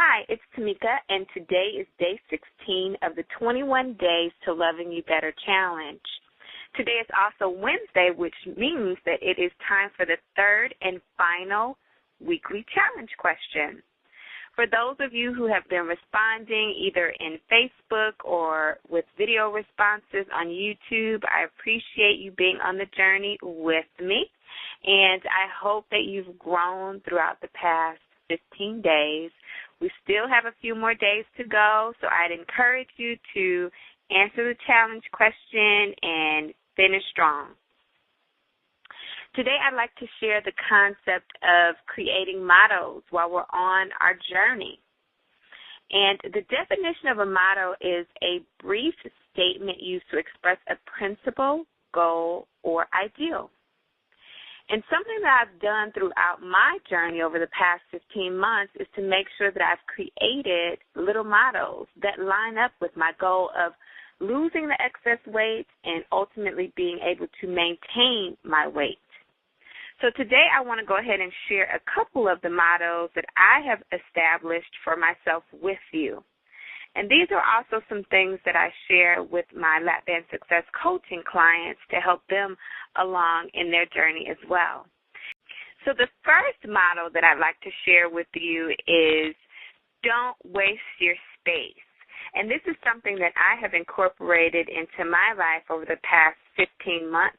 Hi, it's Tamika, and today is day 16 of the 21 Days to Loving You Better Challenge. Today is also Wednesday, which means that it is time for the third and final weekly challenge question. For those of you who have been responding either in Facebook or with video responses on YouTube, I appreciate you being on the journey with me, and I hope that you've grown throughout the past 15 days. We still have a few more days to go, so I'd encourage you to answer the challenge question and finish strong. Today I'd like to share the concept of creating mottos while we're on our journey. And the definition of a motto is a brief statement used to express a principle, goal, or ideal. And something that I've done throughout my journey over the past 15 months is to make sure that I've created little mottos that line up with my goal of losing the excess weight and ultimately being able to maintain my weight. So today I want to go ahead and share a couple of the mottos that I have established for myself with you. And these are also some things that I share with my Lap Band Success coaching clients to help them along in their journey as well. So the first motto that I'd like to share with you is don't waste your space. And this is something that I have incorporated into my life over the past 15 months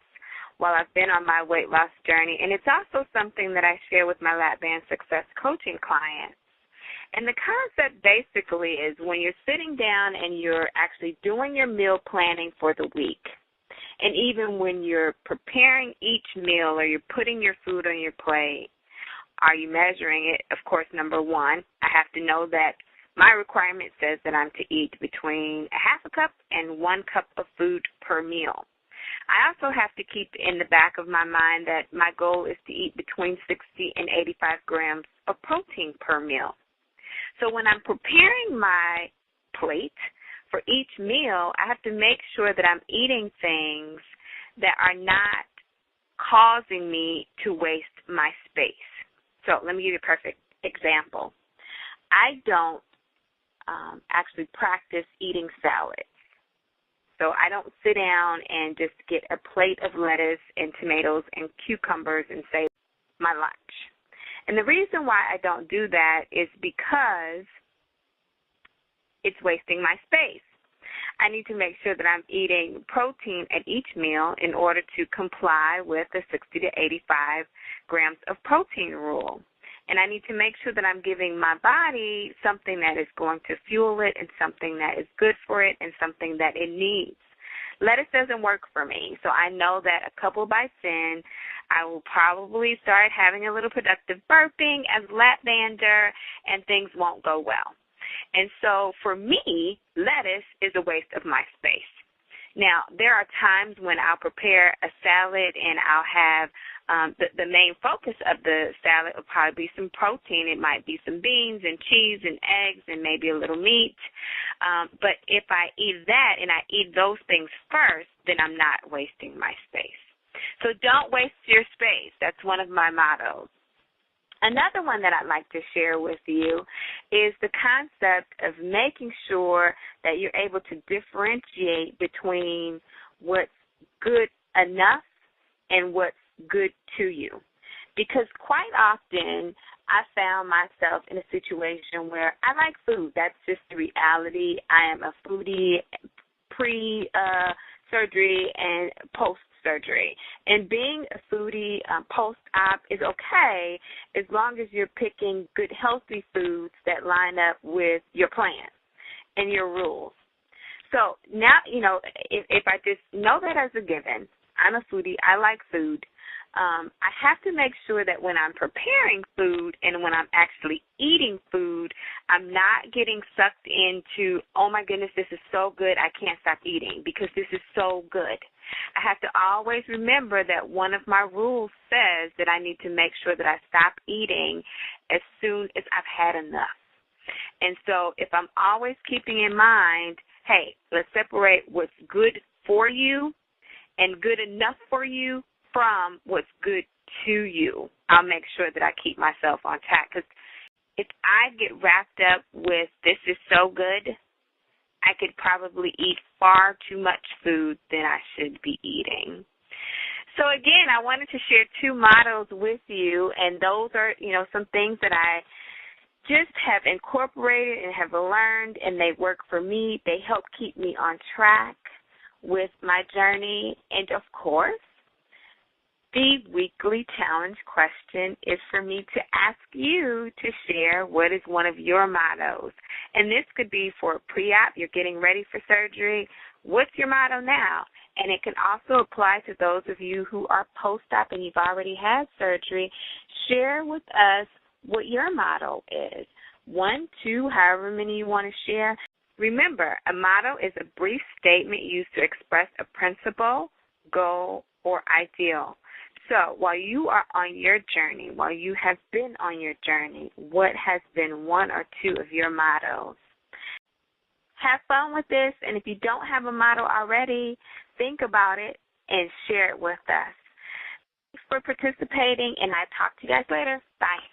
while I've been on my weight loss journey. And it's also something that I share with my Lap Band Success coaching clients. And the concept basically is when you're sitting down and you're actually doing your meal planning for the week, and even when you're preparing each meal or you're putting your food on your plate, are you measuring it? Of course, number one, I have to know that my requirement says that I'm to eat between a half a cup and 1 cup of food per meal. I also have to keep in the back of my mind that my goal is to eat between 60 and 85 grams of protein per meal. So when I'm preparing my plate for each meal, I have to make sure that I'm eating things that are not causing me to waste my space. So let me give you a perfect example. I don't actually practice eating salads. So I don't sit down and just get a plate of lettuce and tomatoes and cucumbers and say my lunch. And the reason why I don't do that is because it's wasting my space. I need to make sure that I'm eating protein at each meal in order to comply with the 60 to 85 grams of protein rule. And I need to make sure that I'm giving my body something that is going to fuel it and something that is good for it and something that it needs. Lettuce doesn't work for me, so I know that a couple bites in, I will probably start having a little productive burping as lap bander, and things won't go well. And so for me, lettuce is a waste of my space. Now, there are times when I'll prepare a salad and I'll have the main focus of the salad will probably be some protein. It might be some beans and cheese and eggs and maybe a little meat. But if I eat that and I eat those things first, then I'm not wasting my space. So don't waste your space. That's one of my mottos. Another one that I'd like to share with you is the concept of making sure that you're able to differentiate between what's good enough and what's good to you. Because quite often I found myself in a situation where I like food. That's just the reality. I am a foodie pre-surgery and post-surgery. And being a foodie post-op is okay as long as you're picking good, healthy foods that line up with your plan and your rules. So now, if I just know that as a given, I'm a foodie, I like food, I have to make sure that when I'm preparing food and when I'm actually eating food, I'm not getting sucked into, oh, my goodness, this is so good, I can't stop eating because this is so good. I have to always remember that one of my rules says that I need to make sure that I stop eating as soon as I've had enough. And so if I'm always keeping in mind, hey, let's separate what's good for you and good enough for you from what's good to you, I'll make sure that I keep myself on track. Because if I get wrapped up with this is so good, I could probably eat far too much food than I should be eating. So again, I wanted to share 2 mottos with you, and those are, some things that I just have incorporated and have learned, and they work for me. They help keep me on track with my journey. And, of course, the weekly challenge question is for me to ask you to share what is one of your mottos. And this could be for pre-op, you're getting ready for surgery. What's your motto now? And it can also apply to those of you who are post-op and you've already had surgery. Share with us what your motto is. 1, 2, however many you want to share. Remember, a motto is a brief statement used to express a principle, goal, or ideal. So while you are on your journey, while you have been on your journey, what has been 1 or 2 of your mottos? Have fun with this, and if you don't have a motto already, think about it and share it with us. Thanks for participating, and I'll talk to you guys later. Bye.